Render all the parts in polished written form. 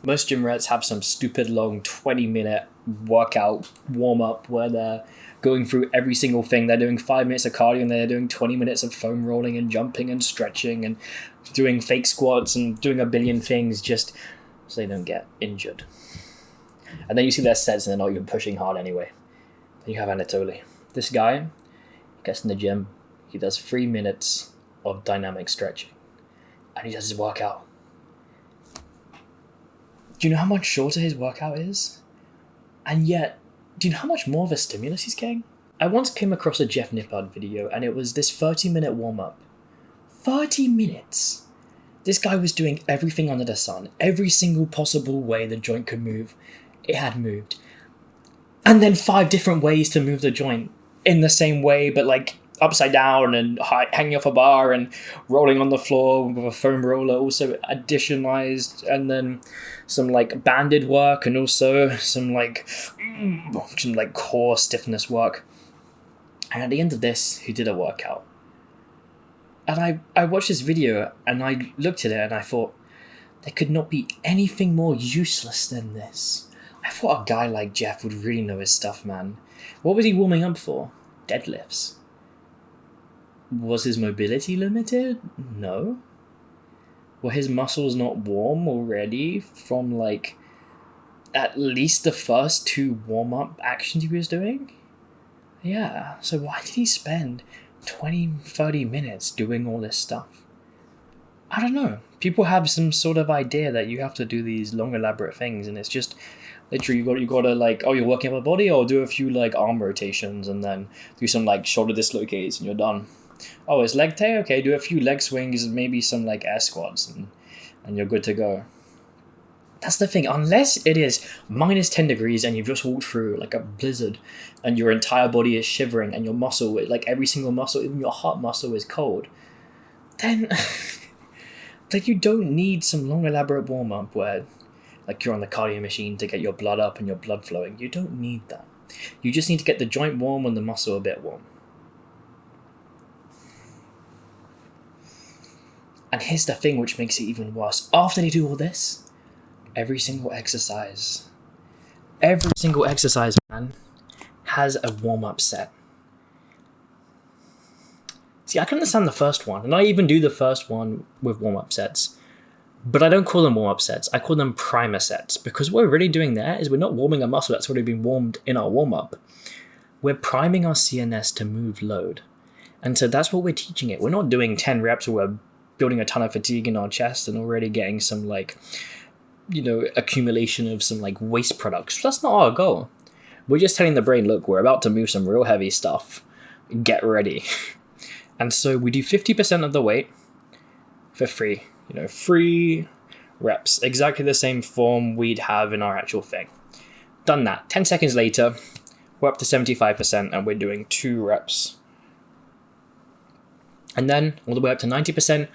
Most gym rats have some stupid long 20-minute workout warm-up where they're going through every single thing. They're doing 5 minutes of cardio and they're doing 20 minutes of foam rolling and jumping and stretching and doing fake squats and doing a billion things just so they don't get injured. And then you see their sets and they're not even pushing hard anyway. Then you have Anatoly. This guy gets in the gym, he does 3 minutes of dynamic stretching and he does his workout. Do you know how much shorter his workout is? And yet, do you know how much more of a stimulus he's getting? I once came across a Jeff Nippard video and it was this 30-minute warm-up. 30 minutes! This guy was doing everything under the sun. Every single possible way the joint could move, it had moved. And then 5 different ways to move the joint in the same way, but like upside down and hanging off a bar and rolling on the floor with a foam roller, also additionalized, and then some like banded work and also some core stiffness work. And at the end of this, he did a workout. And I watched this video and I looked at it and I thought, there could not be anything more useless than this. I thought a guy like Jeff would really know his stuff, man. What was he warming up for? Deadlifts. Was his mobility limited? No. Were his muscles not warm already from like at least the first 2 warm-up actions he was doing? Yeah, so why did he spend 20-30 minutes doing all this stuff? I don't know. People have some sort of idea that you have to do these long elaborate things and it's just literally you gotta like, oh, you're working up a body, or do a few like arm rotations and then do some like shoulder dislocates and you're done. Oh, it's leg day? Okay, do a few leg swings and maybe some like air squats and you're good to go. That's the thing, unless it is minus 10 degrees and you've just walked through like a blizzard and your entire body is shivering and your muscle, like every single muscle, even your heart muscle is cold, then like you don't need some long elaborate warm-up where like you're on the cardio machine to get your blood up and your blood flowing. You don't need that. You just need to get the joint warm and the muscle a bit warm. And here's the thing which makes it even worse. After they do all this, every single exercise, man, has a warm-up set. See, I can understand the first one, and I even do the first one with warm-up sets, but I don't call them warm-up sets, I call them primer sets, because what we're really doing there is we're not warming a muscle that's already been warmed in our warm-up. We're priming our CNS to move load. And so that's what we're teaching it. We're not doing 10 reps where we're building a ton of fatigue in our chest and already getting some like, accumulation of some like waste products. That's not our goal. We're just telling the brain, look, we're about to move some real heavy stuff. Get ready. And so we do 50% of the weight for free. 3 reps. Exactly the same form we'd have in our actual thing. Done that. 10 seconds later, we're up to 75% and we're doing 2 reps. And then all the way up to 90%,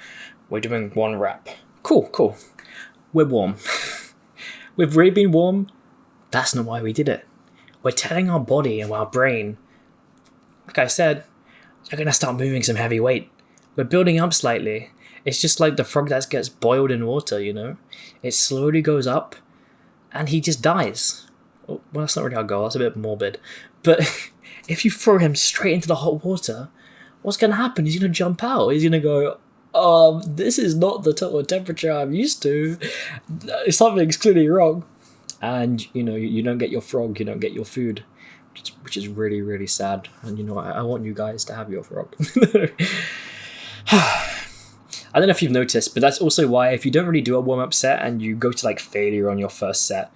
we're doing 1 rep. Cool. We're warm. We've really been warm. That's not why we did it. We're telling our body and our brain, like I said, you're going to start moving some heavy weight. We're building up slightly. It's just like the frog that gets boiled in water, It slowly goes up and he just dies. Well, that's not really our goal. That's a bit morbid. But if you throw him straight into the hot water, what's going to happen? He's going to jump out. He's going to go, this is not the total temperature I'm used to. Something's clearly wrong. And, you don't get your frog, you don't get your food, which is really, really sad. And, I want you guys to have your frog. I don't know if you've noticed, but that's also why if you don't really do a warm-up set and you go to like failure on your first set,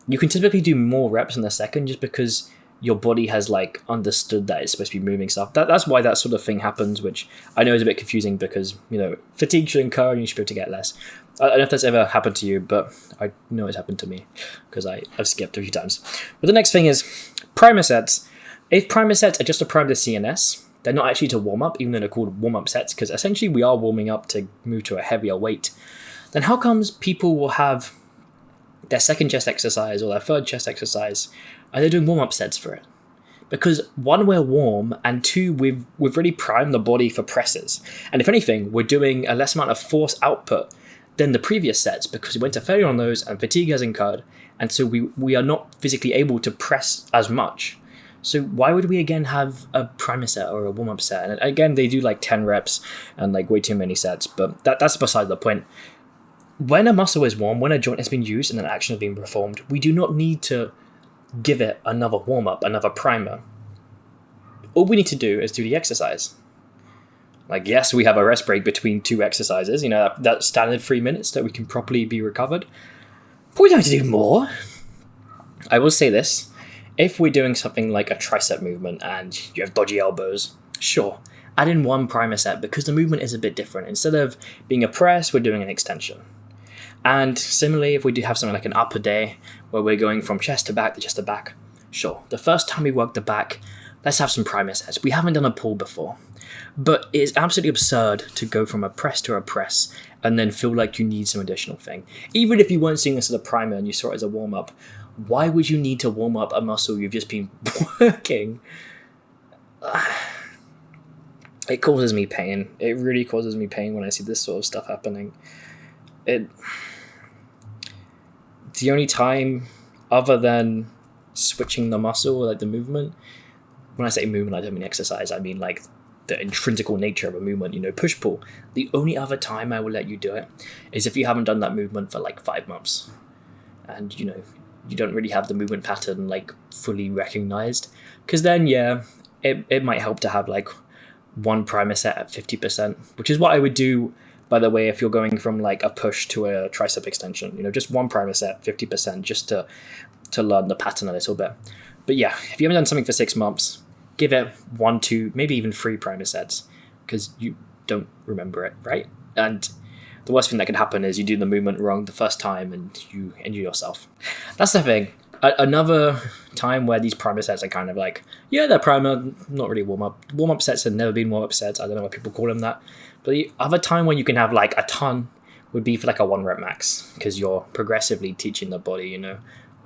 you can typically do more reps in the second just because your body has like understood that it's supposed to be moving stuff. That's why that sort of thing happens, which I know is a bit confusing because, fatigue should incur and you should be able to get less. I don't know if that's ever happened to you, but I know it's happened to me because I've skipped a few times. But the next thing is primer sets. If primer sets are just to prime the CNS, they're not actually to warm up, even though they're called warm-up sets, because essentially we are warming up to move to a heavier weight. Then how comes people will have their second chest exercise or their third chest exercise, and they're doing warm-up sets for it? Because 1, we're warm, and 2, we've really primed the body for presses. And if anything, we're doing a less amount of force output than the previous sets because we went to failure on those and fatigue has incurred. And so we are not physically able to press as much. So why would we again have a primer set or a warm-up set? And again, they do like 10 reps and like way too many sets, but that's beside the point. When a muscle is warm, when a joint has been used and an action has been performed, we do not need to give it another warm-up, another primer. All we need to do is do the exercise. Like, yes, we have a rest break between two exercises, that standard 3 minutes that we can properly be recovered. But we don't have to do more. I will say this. If we're doing something like a tricep movement and you have dodgy elbows, sure, add in one primer set because the movement is a bit different. Instead of being a press, we're doing an extension. And similarly, if we do have something like an upper day where we're going from chest to back to chest to back, sure, the first time we work the back, let's have some primer sets. We haven't done a pull before, but it's absolutely absurd to go from a press to a press and then feel like you need some additional thing. Even if you weren't seeing this as a primer and you saw it as a warm-up, why would you need to warm up a muscle you've just been working? It causes me pain. It really causes me pain when I see this sort of stuff happening. The only time other than switching the muscle, like the movement, when I say movement, I don't mean exercise, I mean like the intrinsical nature of a movement, push-pull. The only other time I will let you do it is if you haven't done that movement for like 5 months. And, you don't really have the movement pattern like fully recognized. Because then, yeah, it might help to have like one primer set at 50%, which is what I would do, by the way, if you're going from like a push to a tricep extension. Just one primer set, 50%, just to learn the pattern a little bit. But yeah, if you haven't done something for 6 months, give it 1, 2, maybe even 3 primer sets, because you don't remember it, right? And the worst thing that can happen is you do the movement wrong the first time and you injure yourself. That's the thing. Another time where these primer sets are kind of like, yeah, they're primer, not really warm-up. Warm-up sets have never been warm-up sets. I don't know why people call them that. But the other time when you can have like a ton would be for like a 1 rep max, because you're progressively teaching the body, we're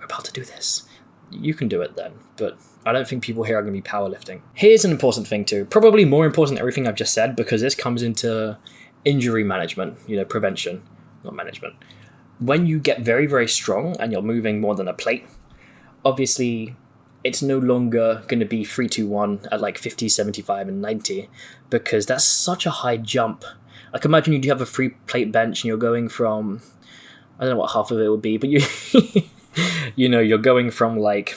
about to do this. You can do it then, but I don't think people here are going to be powerlifting. Here's an important thing too, probably more important than everything I've just said, because this comes into injury management, prevention, not management. When you get very, very strong and you're moving more than a plate, obviously it's no longer going to be 3, 2, 1 at like 50, 75, and 90, because that's such a high jump. Like imagine you do have a 3 plate bench and you're going from, I don't know what half of it would be, but you're going from like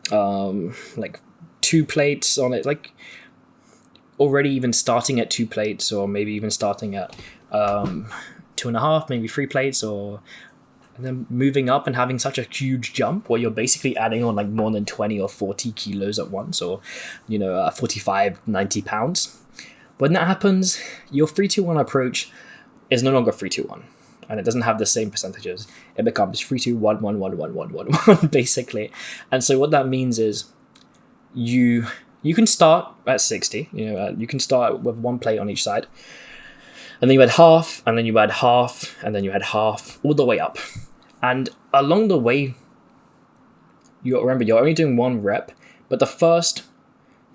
2 plates on it, like already even starting at 2 plates, or maybe even starting at 2.5, maybe 3 plates, and then moving up and having such a huge jump where you're basically adding on like more than 20 or 40 kilos at once, or 45, 90 pounds. When that happens, your 3-2-1 approach is no longer 3-2-1, and it doesn't have the same percentages. It becomes 3-2-1, 1, 1, 1, 1, 1, 1, basically. And so what that means is you can start at 60, you can start with 1 plate on each side, and then you add half, and then you add half, and then you add half, all the way up. And along the way, remember, you're only doing 1 rep, but the first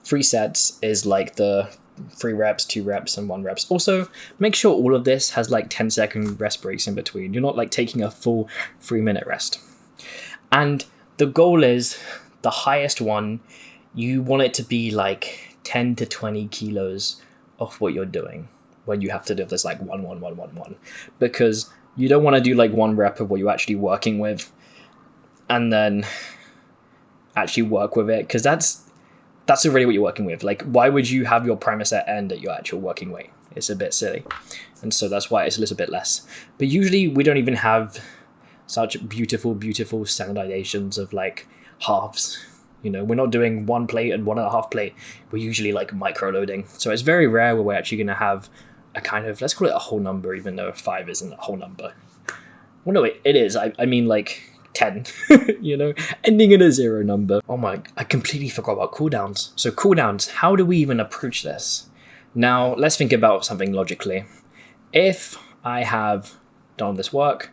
3 sets is like the 3 reps, 2 reps, and 1 reps. Also, make sure all of this has like 10-second rest breaks in between. You're not like taking a full 3-minute rest. And the goal is the highest one, you want it to be like 10 to 20 kilos of what you're doing when you have to do this like 1, 1, 1, 1, 1. Because you don't want to do like 1 rep of what you're actually working with and then actually work with it, because that's already what you're working with. Like, why would you have your primer set end at your actual working weight? It's a bit silly. And so that's why it's a little bit less. But usually we don't even have such beautiful, beautiful standardizations of like halves. We're not doing 1 plate and 1.5 plate. We're usually like micro loading. So it's very rare where we're actually going to have a kind of, let's call it a whole number, even though 5 isn't a whole number. Well, no, it is. I mean like 10, ending in a 0 number. Oh my, I completely forgot about cooldowns. So cooldowns, how do we even approach this? Now, let's think about something logically. If I have done this work,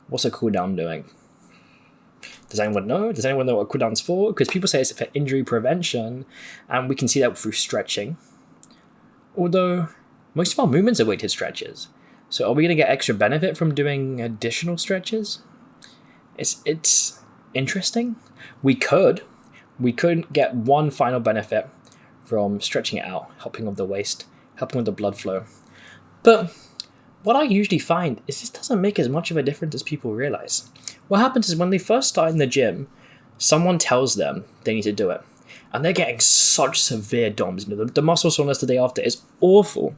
what's a cooldown doing? Does anyone know? Does anyone know what cooldown's for? Because people say it's for injury prevention, and we can see that through stretching. Although, most of our movements are weighted stretches. So are we going to get extra benefit from doing additional stretches? It's interesting. We could get one final benefit from stretching it out, helping with the waist, helping with the blood flow. But what I usually find is this doesn't make as much of a difference as people realize. What happens is when they first start in the gym, someone tells them they need to do it. And they're getting such severe DOMs. The muscle soreness the day after is awful.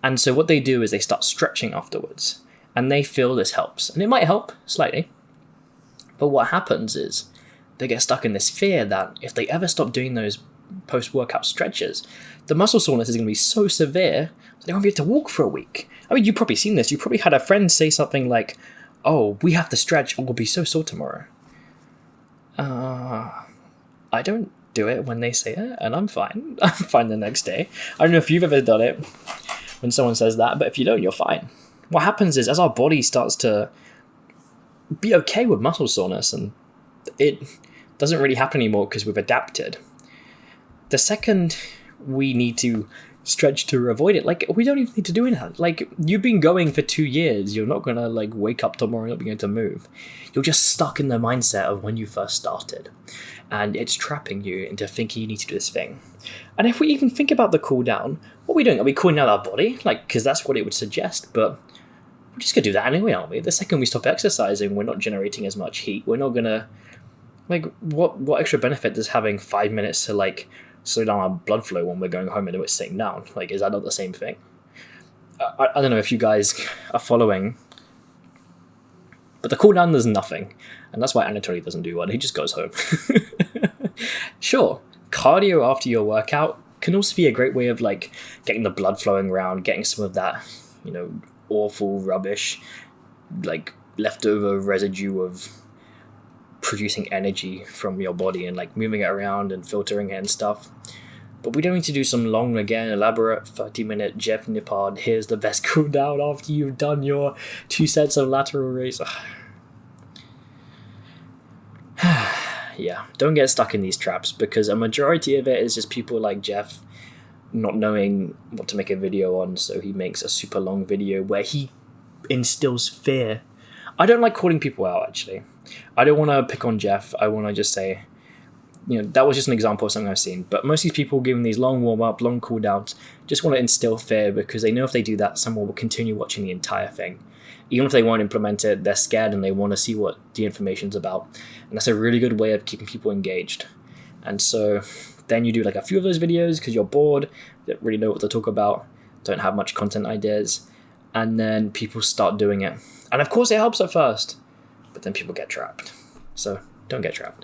And so what they do is they start stretching afterwards. And they feel this helps. And it might help slightly. But what happens is they get stuck in this fear that if they ever stop doing those post-workout stretches, the muscle soreness is going to be so severe that they won't be able to walk for a week. I mean, you've probably seen this. You probably had a friend say something like, "Oh, we have to stretch or we'll be so sore tomorrow." I don't do it when they say it, and I'm fine. I'm fine the next day. I don't know if you've ever done it when someone says that, but if you don't, you're fine. What happens is as our body starts to be okay with muscle soreness, and it doesn't really happen anymore because we've adapted. The second we need to stretch to avoid it, like, we don't even need to do anything. Like, you've been going for 2 years, you're not gonna like wake up tomorrow and not be able to move. You're just stuck in the mindset of when you first started, and it's trapping you into thinking you need to do this thing. And if we even think about the cool down, what are we doing? Are we cooling down our body? Like, because that's what it would suggest, but we're just gonna do that anyway, aren't we? The second we stop exercising, we're not generating as much heat. We're not gonna, like, what extra benefit does having 5 minutes to like slow down our blood flow when we're going home and we're sitting down? Like, is that not the same thing? I don't know if you guys are following, but the cool down does nothing, and that's why Anatoly doesn't do one. He just goes home. Sure, cardio after your workout can also be a great way of like getting the blood flowing around, getting some of that, awful rubbish, like leftover residue of producing energy from your body and like moving it around and filtering it and stuff. But we don't need to do some long, again, elaborate 30-minute Jeff Nippard, here's the best cool down after you've done your 2 sets of lateral raise. Yeah, don't get stuck in these traps, because a majority of it is just people like Jeff not knowing what to make a video on, so he makes a super long video where he instills fear. I don't like calling people out, actually. I don't want to pick on Jeff. I want to just say, that was just an example of something I've seen. But most of these people giving these long warm-up, long cool-downs, just want to instill fear, because they know if they do that, someone will continue watching the entire thing. Even if they won't implement it, they're scared and they want to see what the information's about. And that's a really good way of keeping people engaged. And so then you do like a few of those videos because you're bored, don't really know what to talk about, don't have much content ideas, and then people start doing it. And of course it helps at first, but then people get trapped. So don't get trapped.